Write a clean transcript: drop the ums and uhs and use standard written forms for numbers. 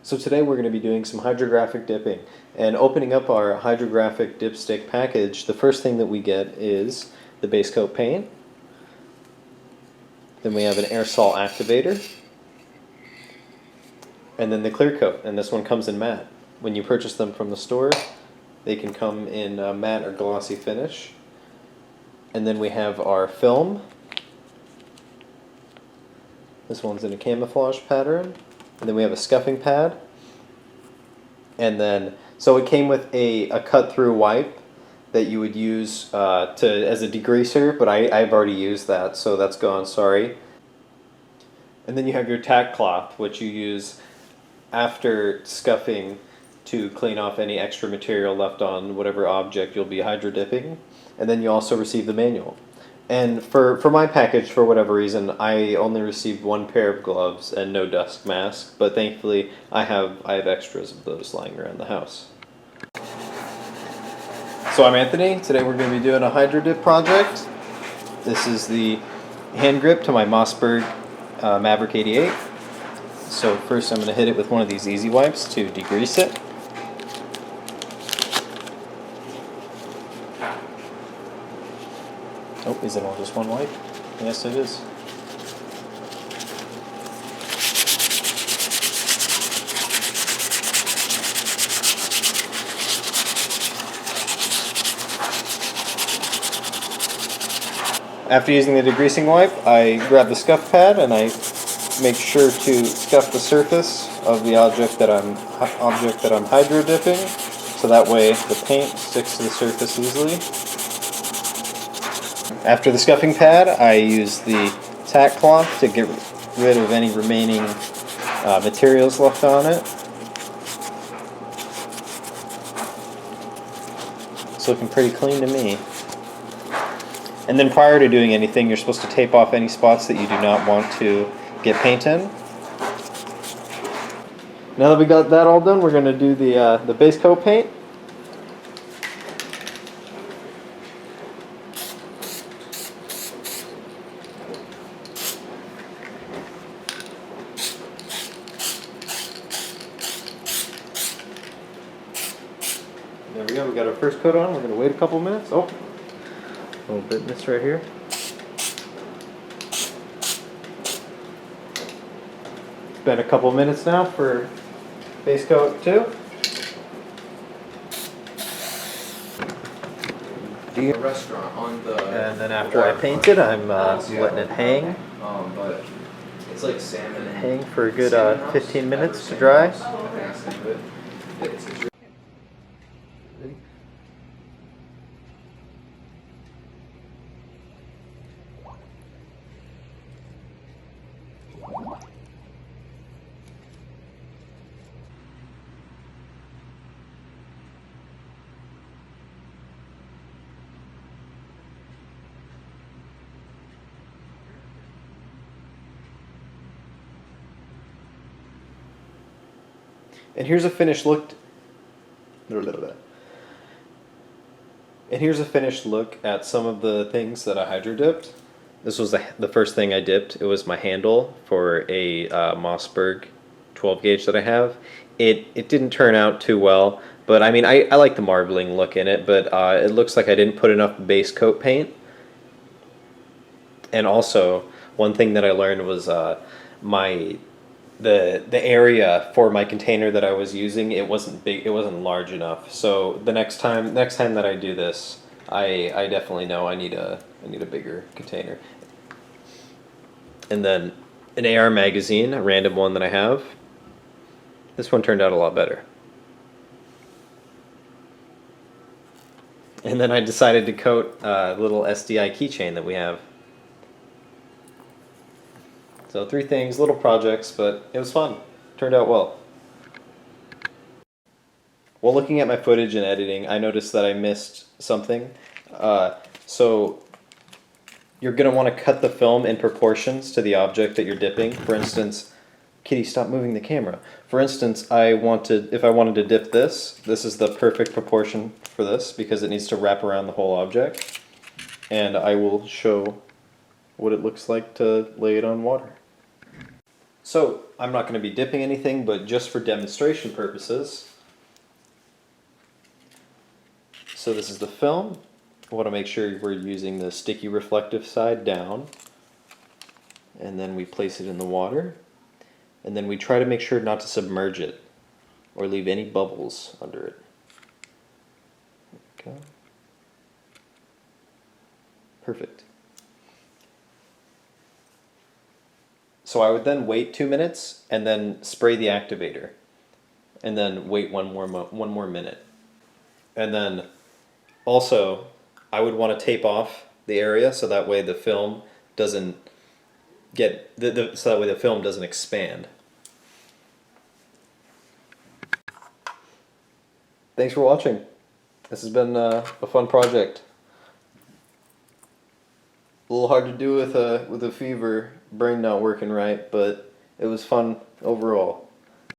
So today we're going to be doing some hydrographic dipping. And opening up our hydrographic dipstick package, the first thing that we get is the base coat paint. Then we have an aerosol activator. And then the clear coat, and this one comes in matte. When you purchase them from the store, they can come in matte or glossy finish. And then we have our film. This one's in a camouflage pattern. And then we have a scuffing pad. And then, so it came with a cut-through wipe that you would use as a degreaser, but I've already used that, so that's gone, sorry. And then you have your tack cloth, which you use after scuffing to clean off any extra material left on whatever object you'll be hydro dipping. And then you also receive the manual. And for my package, for whatever reason, I only received one pair of gloves and no dust mask, but thankfully I have extras of those lying around the house. So I'm Anthony. Today we're going to be doing a hydro dip project. This is the hand grip to my Mossberg Maverick 88. So first I'm going to hit it with one of these easy wipes to degrease it. Oh, is it all just one wipe? Yes, it is. After using the degreasing wipe, I grab the scuff pad and I make sure to scuff the surface of the object that I'm hydro dipping, so that way the paint sticks to the surface easily. After the scuffing pad, I use the tack cloth to get rid of any remaining materials left on it. It's looking pretty clean to me. And then prior to doing anything, you're supposed to tape off any spots that you do not want to get paint in. Now that we got that all done, we're going to do the base coat paint. There we go, we got our first coat on. We're going to wait a couple minutes. Oh, a little bit missed right here. It's been a couple minutes now for base coat 2. Restaurant on the And then after I paint it, I'm letting it hang. But it's like salmon. Hang for a good 15 minutes to dry. And here's a finished look. And here's a finished look at some of the things that I hydro dipped. This was the first thing I dipped. It was my handle for a Mossberg 12 gauge that I have. It didn't turn out too well, but I mean I like the marbling look in it, but it looks like I didn't put enough base coat paint. And also, one thing that I learned was the area for my container that I was using, it wasn't big, it wasn't large enough. So the next time that I do this, I definitely know I need a bigger container. And then an AR magazine, a random one that I have. This one turned out a lot better. And then I decided to coat a little SDI keychain that we have. So 3 things, little projects, but it was fun. Turned out well. While looking at my footage and editing, I noticed that I missed something. So you're going to want to cut the film in proportions to the object that you're dipping. For instance, Kitty, stop moving the camera. For instance, if I wanted to dip this is the perfect proportion for this because it needs to wrap around the whole object. And I will show what it looks like to lay it on water. So I'm not going to be dipping anything, but just for demonstration purposes. So this is the film. I want to make sure we're using the sticky reflective side down. And then we place it in the water. And then we try to make sure not to submerge it or leave any bubbles under it. Okay. Perfect. So I would then wait 2 minutes and then spray the activator. And then wait one more minute. And then also I would want to tape off the area so that way the film doesn't get so that way the film doesn't expand. Thanks for watching. This has been a fun project. A little hard to do with a fever, brain not working right, but it was fun overall.